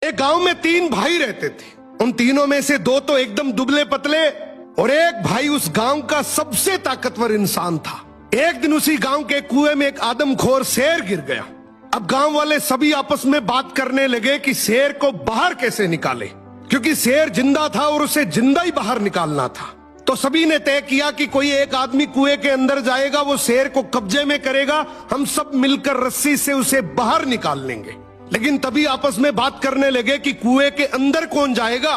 एक गांव में 3 भाई रहते थे। उन तीनों में से 2 तो एकदम दुबले पतले और एक भाई उस गांव का सबसे ताकतवर इंसान था। एक दिन उसी गांव के कुएं में एक आदमखोर शेर गिर गया। अब गांव वाले सभी आपस में बात करने लगे कि शेर को बाहर कैसे निकाले, क्योंकि शेर जिंदा था और उसे जिंदा ही बाहर निकालना था। तो सभी ने तय किया कि कोई एक आदमी कुएं के अंदर जाएगा, वो शेर को कब्जे में करेगा, हम सब मिलकर रस्सी से उसे बाहर निकाल लेंगे। लेकिन तभी आपस में बात करने लगे कि कुएं के अंदर कौन जाएगा।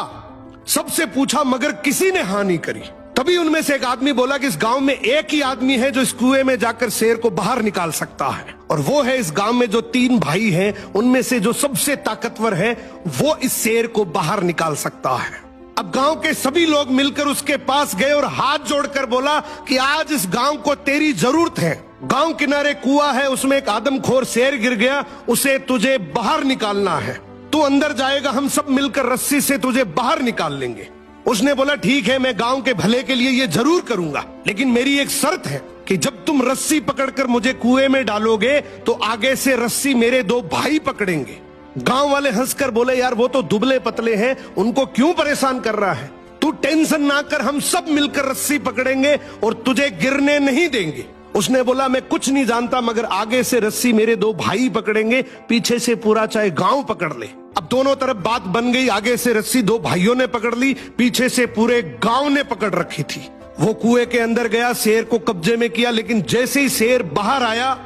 सबसे पूछा मगर किसी ने हाँ नहीं करी। तभी उनमें से एक आदमी बोला कि इस गांव में एक ही आदमी है जो इस कुएं में जाकर शेर को बाहर निकाल सकता है, और वो है इस गांव में जो 3 भाई हैं उनमें से जो सबसे ताकतवर है, वो इस शेर को बाहर निकाल सकता है। अब गांव के सभी लोग मिलकर उसके पास गए और हाथ जोड़कर बोला कि आज इस गांव को तेरी जरूरत है। गांव किनारे कुआं है, उसमें एक आदमखोर शेर गिर गया, उसे तुझे बाहर निकालना है। तू अंदर जाएगा, हम सब मिलकर रस्सी से तुझे बाहर निकाल लेंगे। उसने बोला ठीक है, मैं गांव के भले के लिए ये जरूर करूंगा, लेकिन मेरी एक शर्त है कि जब तुम रस्सी पकड़कर मुझे कुएं में डालोगे तो आगे से रस्सी मेरे 2 भाई पकड़ेंगे। गांव वाले हंसकर बोले यार वो तो दुबले पतले हैं, उनको क्यों परेशान कर रहा है, तू टेंशन ना कर, हम सब मिलकर रस्सी पकड़ेंगे और तुझे गिरने नहीं देंगे। उसने बोला मैं कुछ नहीं जानता, मगर आगे से रस्सी मेरे 2 भाई पकड़ेंगे, पीछे से पूरा चाहे गांव पकड़ ले। अब दोनों तरफ बात बन गई, आगे से रस्सी 2 भाइयों ने पकड़ ली, पीछे से पूरे गांव ने पकड़ रखी थी। वो कुएं के अंदर गया, शेर को कब्जे में किया, लेकिन जैसे ही शेर बाहर आया,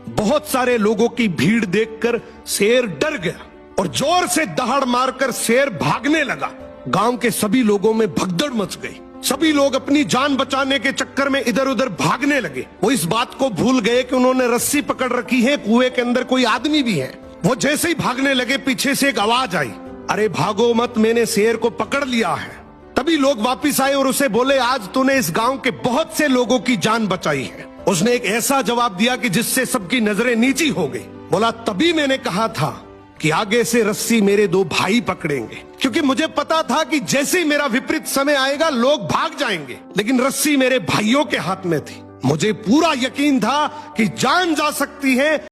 बहुत सारे लोगों की भीड़ देखकर शेर डर गया और जोर से दहाड़ मारकर शेर भागने लगा। गांव के सभी लोगों में भगदड़ मच गई। सभी लोग अपनी जान बचाने के चक्कर में इधर उधर भागने लगे। वो इस बात को भूल गए कि उन्होंने रस्सी पकड़ रखी है, कुएं के अंदर कोई आदमी भी है। वो जैसे ही भागने लगे, पीछे से एक आवाज आई, अरे भागो मत, मैंने शेर को पकड़ लिया है। तभी लोग वापिस आए और उसे बोले आज तूने इस गांव के बहुत से लोगों की जान बचाई है। उसने एक ऐसा जवाब दिया कि जिससे सबकी नजरें नीची हो गई। बोला तभी मैंने कहा था कि आगे से रस्सी मेरे 2 भाई पकड़ेंगे, क्योंकि मुझे पता था कि जैसे ही मेरा विपरीत समय आएगा लोग भाग जाएंगे, लेकिन रस्सी मेरे भाइयों के हाथ में थी। मुझे पूरा यकीन था कि जान जा सकती है,